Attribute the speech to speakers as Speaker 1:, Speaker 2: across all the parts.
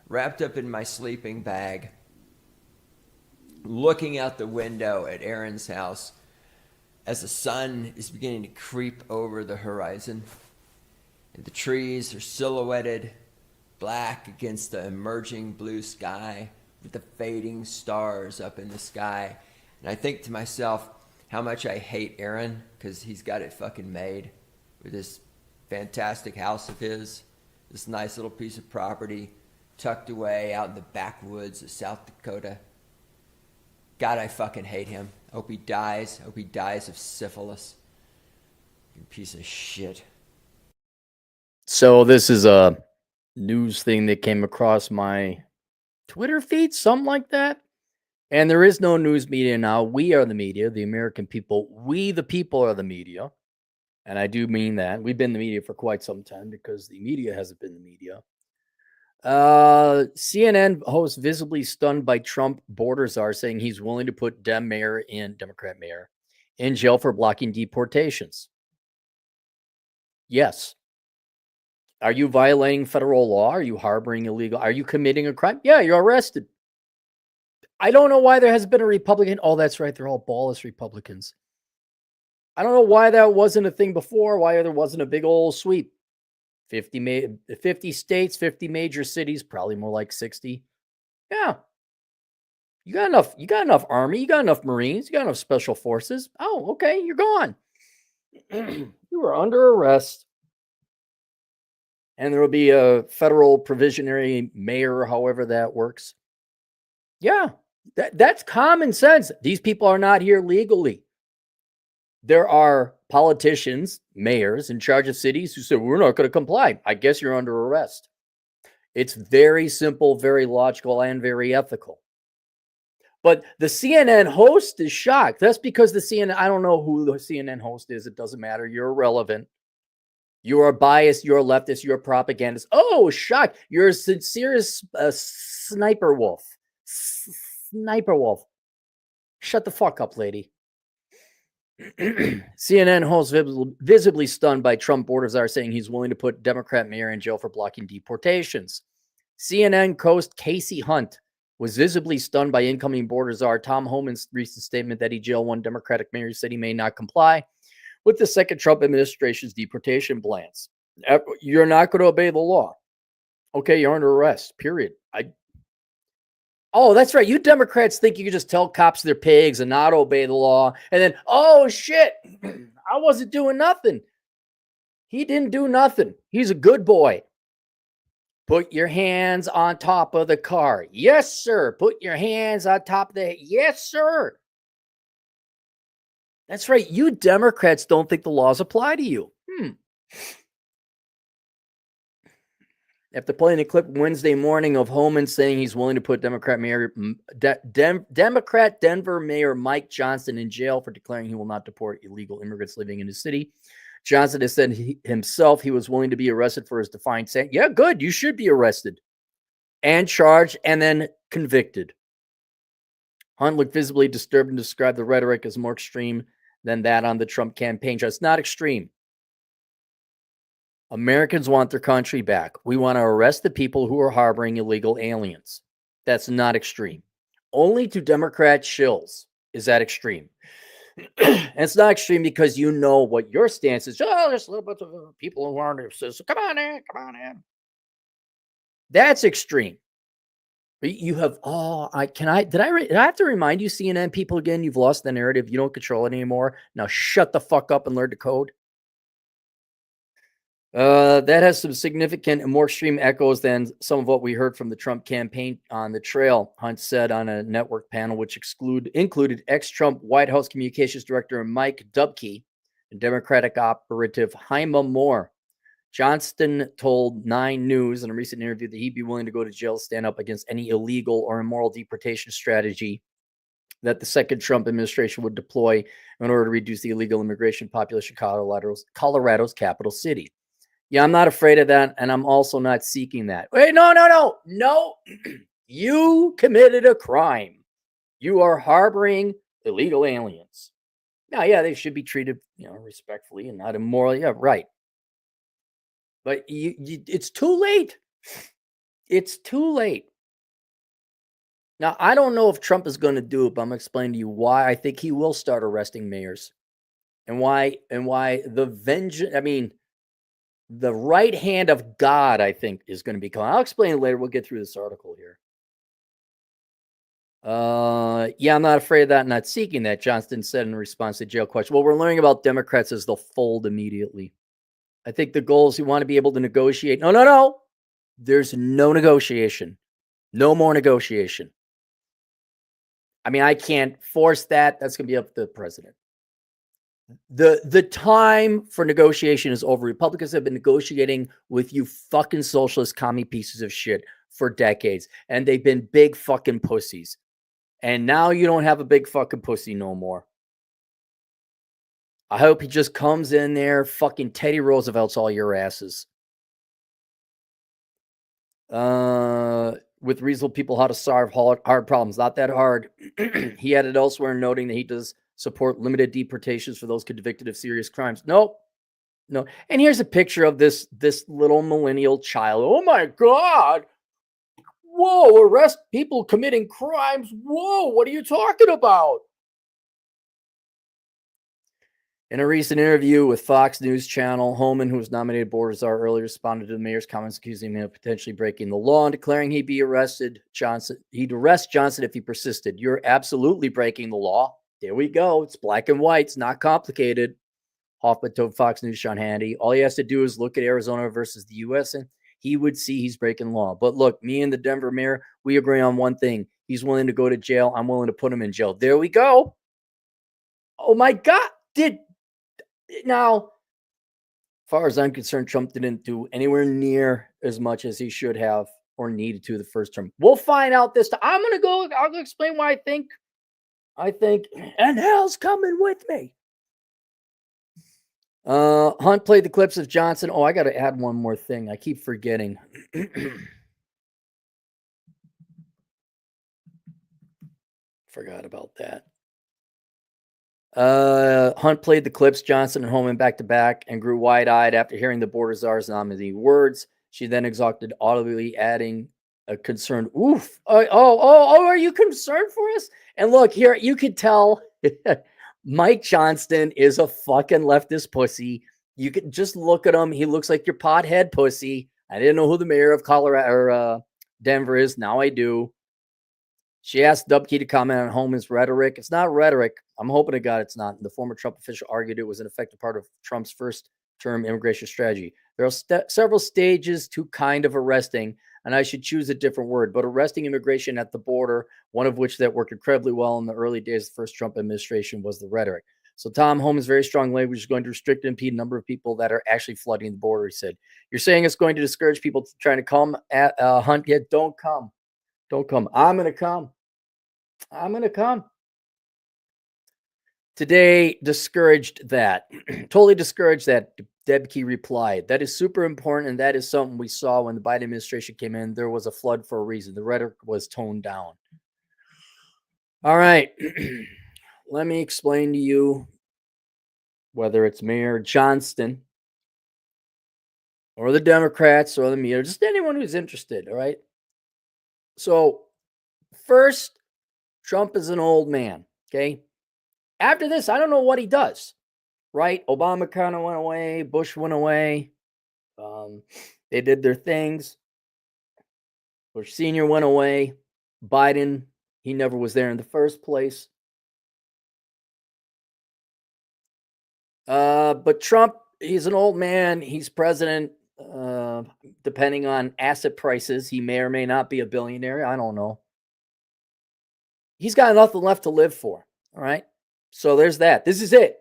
Speaker 1: wrapped up in my sleeping bag, looking out the window at Aaron's house as the sun is beginning to creep over the horizon. And the trees are silhouetted black against the emerging blue sky with the fading stars up in the sky. And I think to myself how much I hate Aaron because he's got it fucking made with this fantastic house of his, this nice little piece of property tucked away out in the backwoods of South Dakota. God, I fucking hate him. I hope he dies. I hope he dies of syphilis. You piece of shit.
Speaker 2: So this is a news thing that came across my Twitter feed, something like that. And there is no news media now. We are the media, the American people. We, the people, are the media. And I do mean that. We've been the media for quite some time because the media hasn't been the media. CNN host visibly stunned by Trump border czar saying he's willing to put Democrat mayor in jail for blocking deportations. Yes. Are you violating federal law? Are you harboring illegal? Are you committing a crime? Yeah, you're arrested. I don't know why there has been a Republican. Oh, that's right. They're all ballless Republicans. I don't know why that wasn't a thing before, why there wasn't a big old sweep. 50 states, 50 major cities, probably more like 60. Yeah. You got enough army, you got enough Marines, you got enough special forces. Oh, okay, you're gone. You were under arrest. And there will be a federal provisionary mayor, however that works. Yeah, that's common sense. These people are not here legally. There are politicians, mayors in charge of cities who say, we're not going to comply. I guess you're under arrest. It's very simple, very logical, and very ethical. But the CNN host is shocked. That's because the CNN, I don't know who the CNN host is. It doesn't matter. You're irrelevant. You are biased. You're a leftist. You're a propagandist. Oh, shocked. You're a sincere sniper wolf. Sniper wolf. Shut the fuck up, lady. CNN host visibly stunned by Trump border czar saying he's willing to put Democrat mayor in jail for blocking deportations. CNN host Casey Hunt was visibly stunned by incoming border czar Tom Homan's recent statement that he jailed one Democratic mayor who said he may not comply with the second Trump administration's deportation plans. You're not going to obey the law. Okay, you're under arrest, period. Oh, that's right. You Democrats think you can just tell cops they're pigs and not obey the law. And then, oh, shit, I wasn't doing nothing. He didn't do nothing. He's a good boy. Put your hands on top of the car. Yes, sir. Put your hands on top of the... Yes, sir. That's right. You Democrats don't think the laws apply to you. After playing a clip Wednesday morning of Homan saying he's willing to put Democrat Denver Mayor Mike Johnson in jail for declaring he will not deport illegal immigrants living in his city. Johnson has said himself he was willing to be arrested for his defiant sentence. Yeah, good. You should be arrested and charged and then convicted. Hunt looked visibly disturbed and described the rhetoric as more extreme than that on the Trump campaign trail. It's not extreme. Americans want their country back. We want to arrest the people who are harboring illegal aliens. That's not extreme. Only to Democrat shills is that extreme. And it's not extreme because you know what your stance is. Oh, there's a little bit of people who aren't. So come on in. That's extreme. You have, did I have to remind you, CNN people again, you've lost the narrative. You don't control it anymore. Now shut the fuck up and learn to code. That has some significant and more extreme echoes than some of what we heard from the Trump campaign on the trail, Hunt said on a network panel, which included ex-Trump White House Communications Director Mike Dubke and Democratic operative Jaime Moore. Johnston told 9 News in a recent interview that he'd be willing to go to jail to stand up against any illegal or immoral deportation strategy that the second Trump administration would deploy in order to reduce the illegal immigration population of Colorado's capital city. Yeah, I'm not afraid of that, and I'm also not seeking that. Wait, no. You committed a crime. You are harboring illegal aliens. Now, yeah, they should be treated, respectfully and not immorally. Yeah, right. But it's too late. It's too late. Now, I don't know if Trump is going to do it, but I'm going to explain to you why I think he will start arresting mayors and why the vengeance, I mean, the right hand of God, I think, is going to be coming. I'll explain it later. We'll get through this article here. Yeah, I'm not afraid of that, not seeking that, Johnston said in response to jail question. What we're learning about Democrats is they'll fold immediately. I think the goal is you want to be able to negotiate. No. There's no negotiation. No more negotiation. I mean, I can't force that. That's going to be up to the president. The time for negotiation is over. Republicans have been negotiating with you fucking socialist commie pieces of shit for decades, and they've been big fucking pussies. And now you don't have a big fucking pussy no more. I hope he just comes in there, fucking Teddy Roosevelt's all your asses. With reasonable people, how to solve hard problems. Not that hard. He added elsewhere, noting that he does support limited deportations for those convicted of serious crimes. No. And here's a picture of this little millennial child. Oh my God. Whoa, arrest people committing crimes. Whoa, what are you talking about? In a recent interview with Fox News Channel, Holman, who was nominated board czar, earlier responded to the mayor's comments accusing him of potentially breaking the law and declaring he'd arrest Johnson if he persisted. You're absolutely breaking the law. There we go. It's black and white. It's not complicated. Hoffman told Fox News, Sean Hannity, all he has to do is look at Arizona versus the U.S. and he would see he's breaking law. But look, me and the Denver mayor, we agree on one thing. He's willing to go to jail. I'm willing to put him in jail. There we go. Oh my God. Now, as far as I'm concerned, Trump didn't do anywhere near as much as he should have or needed to the first term. We'll find out this time. I'll go explain why I think, and hell's coming with me. Hunt played the clips of Johnson. Oh, I got to add one more thing. I keep forgetting. Forgot about that. Hunt played the clips, Johnson and Holman back to back, and grew wide-eyed after hearing the border czar's nominee words. She then exulted audibly, adding a concerned, oof. Are you concerned for us? And look, here, you could tell Mike Johnston is a fucking leftist pussy. You could just look at him. He looks like your pothead pussy. I didn't know who the mayor of Colorado or Denver is. Now I do. She asked Dubke to comment on Holman's rhetoric. It's not rhetoric. I'm hoping to God it's not. The former Trump official argued it was an effective part of Trump's first-term immigration strategy. There are several stages to kind of arresting, and I should choose a different word, but arresting immigration at the border, one of which that worked incredibly well in the early days of the first Trump administration, was the rhetoric. So Tom Holman's very strong language is going to restrict and impede a number of people that are actually flooding the border, he said. You're saying it's going to discourage people trying to come at Hunt? Yeah, don't come. Don't come. I'm going to come. I'm going to come. Today discouraged that. Totally discouraged that, Debke replied. That is super important, and that is something we saw when the Biden administration came in. There was a flood for a reason. The rhetoric was toned down. All right. Let me explain to you whether it's Mayor Johnston or the Democrats or the media, just anyone who's interested, all right? So, first, Trump is an old man, okay? After this, I don't know what he does, right? Obama kind of went away. Bush went away. They did their things. Bush Sr. went away. Biden, he never was there in the first place. But Trump, he's an old man. He's president. Depending on asset prices, he may or may not be a billionaire. I don't know. He's got nothing left to live for. All right. So there's that. This is it.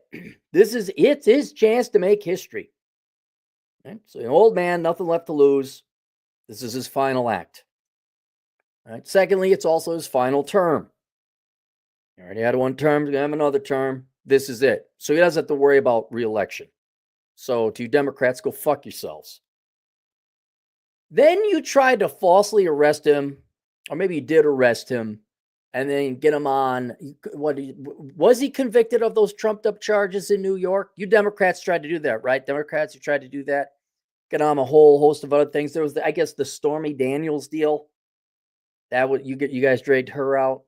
Speaker 2: It's his chance to make history. Right? So an old man, nothing left to lose. This is his final act. All right. Secondly, it's also his final term. He already had one term, he's gonna have another term. This is it. So he doesn't have to worry about re-election. So to you Democrats, go fuck yourselves. Then you tried to falsely arrest him, or maybe you did arrest him, and then get him on. Was he convicted of those trumped up charges in New York? You Democrats tried to do that, right? Democrats, you tried to do that. Get on a whole host of other things. There was, I guess, the Stormy Daniels deal. That would you guys dragged her out,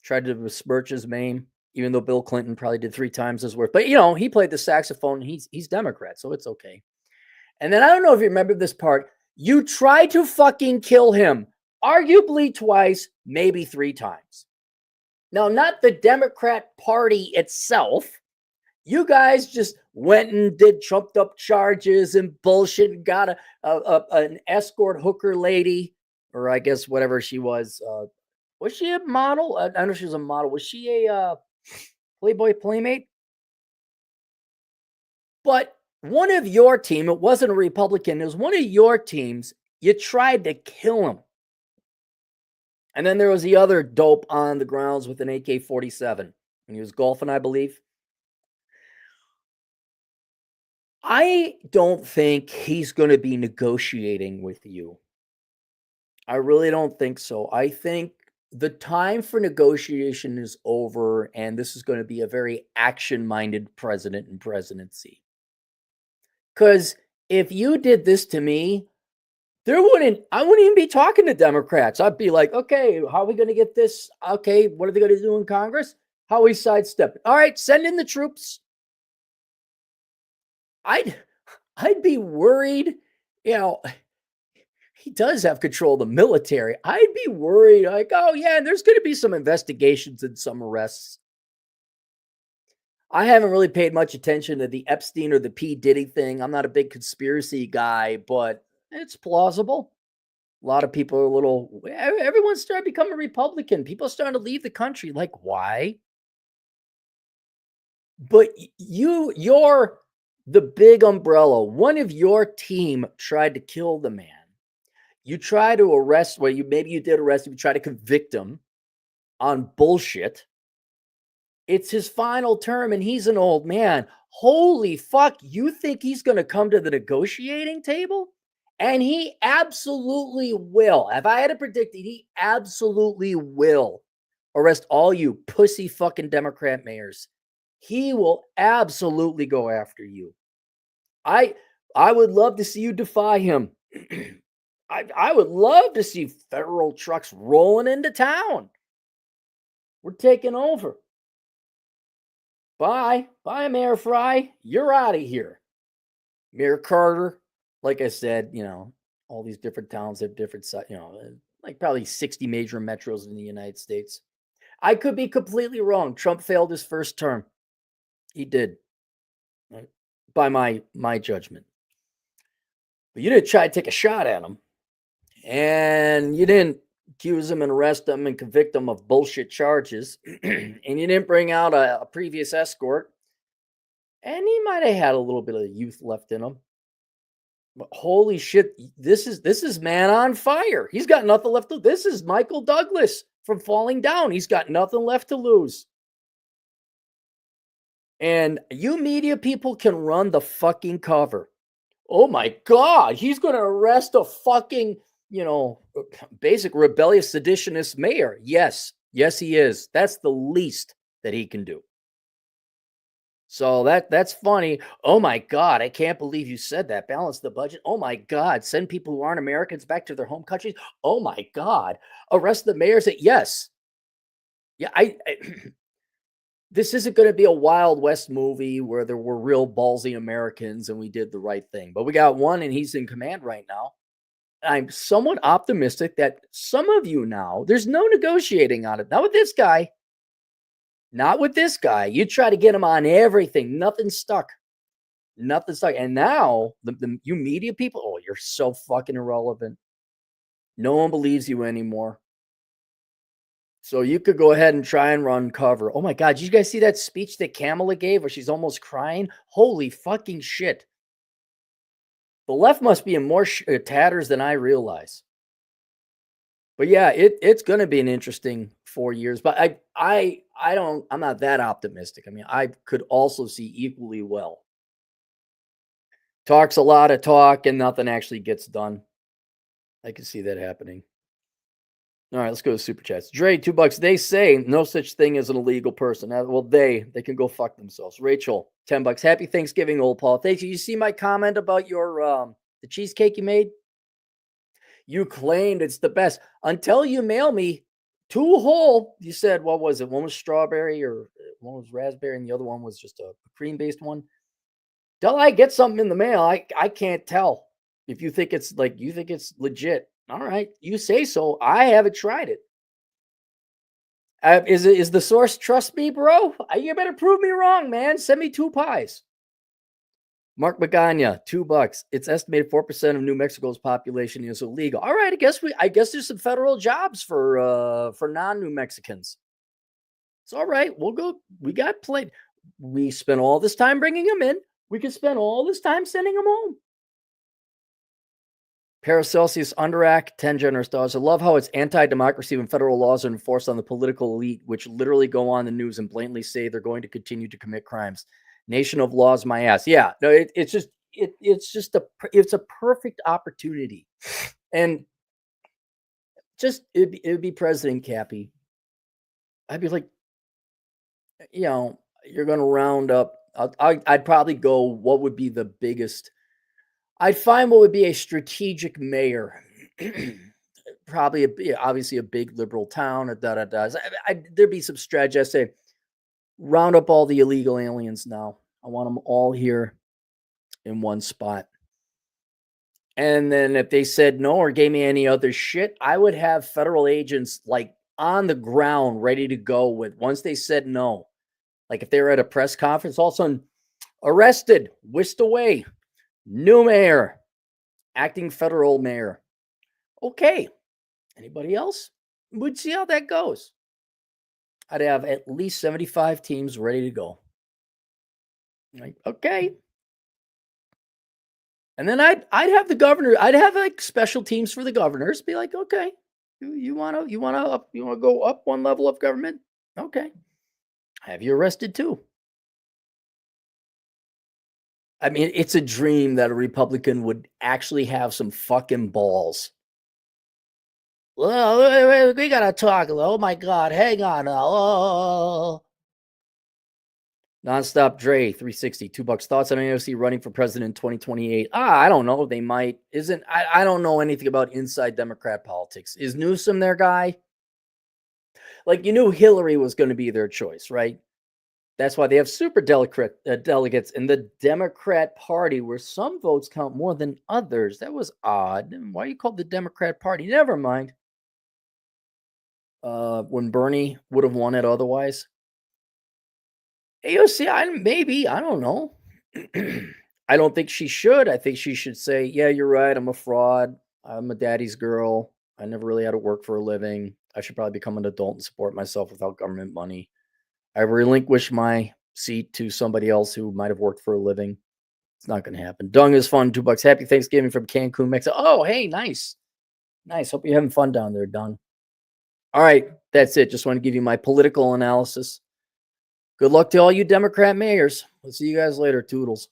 Speaker 2: tried to besmirch his name, even though Bill Clinton probably did 3 times his worth. But he played the saxophone. He's Democrat, so it's okay. And then I don't know if you remember this part. You tried to fucking kill him, arguably twice, maybe 3 times. Now, not the Democrat Party itself. You guys just went and did trumped up charges and bullshit and got an escort hooker lady, or I guess whatever she was. Was she a model? I don't know if she was a model. Was she a Playboy Playmate? But one of your team, it wasn't a Republican, it was one of your teams, you tried to kill him. And then there was the other dope on the grounds with an AK-47. And he was golfing, I believe. I don't think he's going to be negotiating with you. I really don't think so. I think the time for negotiation is over, and this is going to be a very action-minded president and presidency. Because if you did this to me, I wouldn't even be talking to Democrats. I'd be like, okay, how are we going to get this? Okay, what are they going to do in Congress? How are we sidestepping? All right, send in the troops. I'd be worried, he does have control of the military. I'd be worried, like, oh yeah, and there's going to be some investigations and some arrests. I haven't really paid much attention to the Epstein or the P. Diddy thing. I'm not a big conspiracy guy, but it's plausible. A lot of people are everyone's starting to become a Republican. People are starting to leave the country. Like, why? But you're the big umbrella. One of your team tried to kill the man. You try to arrest, maybe you did arrest him, you try to convict him on bullshit. It's his final term and he's an old man. Holy fuck, you think he's going to come to the negotiating table? And he absolutely will. If I had to predict it, he absolutely will arrest all you pussy fucking Democrat mayors. He will absolutely go after you. I would love to see you defy him. I would love to see federal trucks rolling into town. We're taking over. Bye, Mayor Fry. You're out of here. Mayor Carter, like I said, all these different towns have different, like probably 60 major metros in the United States. I could be completely wrong. Trump failed his first term. He did, right? By my judgment. But you didn't try to take a shot at him. And you didn't accuse him and arrest him and convict him of bullshit charges. And you didn't bring out a previous escort. And he might have had a little bit of youth left in him. But holy shit, this is man on fire. He's got nothing left to lose. This is Michael Douglas from Falling Down. He's got nothing left to lose. And you media people can run the fucking cover. Oh my God, he's going to arrest a fucking, basic rebellious seditionist mayor. Yes, he is. That's the least that he can do. So that's funny. Oh my God, I can't believe you said that. Balance the budget. Oh my God, send people who aren't Americans back to their home countries. Oh my God, arrest the mayors. Yes. Yeah, this isn't going to be a Wild West movie where there were real ballsy Americans and we did the right thing. But we got one and he's in command right now. I'm somewhat optimistic that some of you now, there's no negotiating on it. Not with this guy. Not with this guy. You try to get him on everything. Nothing stuck. And now, you media people, oh, you're so fucking irrelevant. No one believes you anymore. So you could go ahead and try and run cover. Oh my God, did you guys see that speech that Kamala gave where she's almost crying? Holy fucking shit. The left must be in more tatters than I realize. But yeah, it's going to be an interesting 4 years. But I'm not that optimistic. I mean, I could also see equally well. Talks a lot of talk and nothing actually gets done. I can see that happening. All right, let's go to Super Chats. Dre, $2. They say no such thing as an illegal person. Well, they can go fuck themselves. Rachel, $10. Happy Thanksgiving, old Paul. Thank you. You see my comment about your The cheesecake you made, you claimed it's the best until you mail me 2 whole. You said, what was it? One was strawberry or one was raspberry and the other one was just a cream-based one. Till I get something in the mail, I can't tell. If you think it's legit. All right, you say so. I haven't tried it. Is the source trust me, bro? You better prove me wrong, man. Send me 2 pies. Mark Magana, $2. It's estimated 4% of New Mexico's population is illegal. All right, I guess there's some federal jobs for non-New Mexicans. It's all right. We'll go. We got plenty. We spent all this time bringing them in. We could spend all this time sending them home. Paracelsus Underact, 10 generous dollars. I love how it's anti-democracy when federal laws are enforced on the political elite, which literally go on the news and blatantly say they're going to continue to commit crimes. Nation of laws, my ass. Yeah, no, it's a perfect opportunity, and just it'd be President Cappy. I'd be like, you're going to round up. I'd probably go. What would be the biggest? I'd find what would be a strategic mayor, probably obviously a big liberal town. There'd be some strategy. I say, round up all the illegal aliens now. I want them all here in one spot. And then if they said no or gave me any other shit, I would have federal agents like on the ground ready to go with once they said no. Like if they were at a press conference, all of a sudden arrested, whisked away. New mayor, acting federal mayor. Okay. Anybody else? We'd see how that goes. I'd have at least 75 teams ready to go. Like, okay. And then I'd have the governor. I'd have like special teams for the governors. Be like, okay, you wanna go up one level of government? Okay. Have you arrested too? I mean, it's a dream that a Republican would actually have some fucking balls. Well, we gotta talk. Oh my God, hang on. Oh. Nonstop Dre, 360, $2. Thoughts on AOC running for president in 2028? I don't know. They might. I don't know anything about inside Democrat politics. Is Newsom their guy? Like, you knew Hillary was going to be their choice, right? That's why they have super delegates in the Democrat Party, where some votes count more than others. That was odd. Why are you called the Democrat Party? Never mind. When Bernie would have won it otherwise. AOC, I don't know. I don't think she should. I think she should say, yeah, you're right. I'm a fraud. I'm a daddy's girl. I never really had to work for a living. I should probably become an adult and support myself without government money. I relinquish my seat to somebody else who might have worked for a living. It's not going to happen. Dung is fun. $2. Happy Thanksgiving from Cancun, Mexico. Oh, hey, nice. Nice. Hope you're having fun down there, Dung. All right. That's it. Just want to give you my political analysis. Good luck to all you Democrat mayors. We'll see you guys later. Toodles.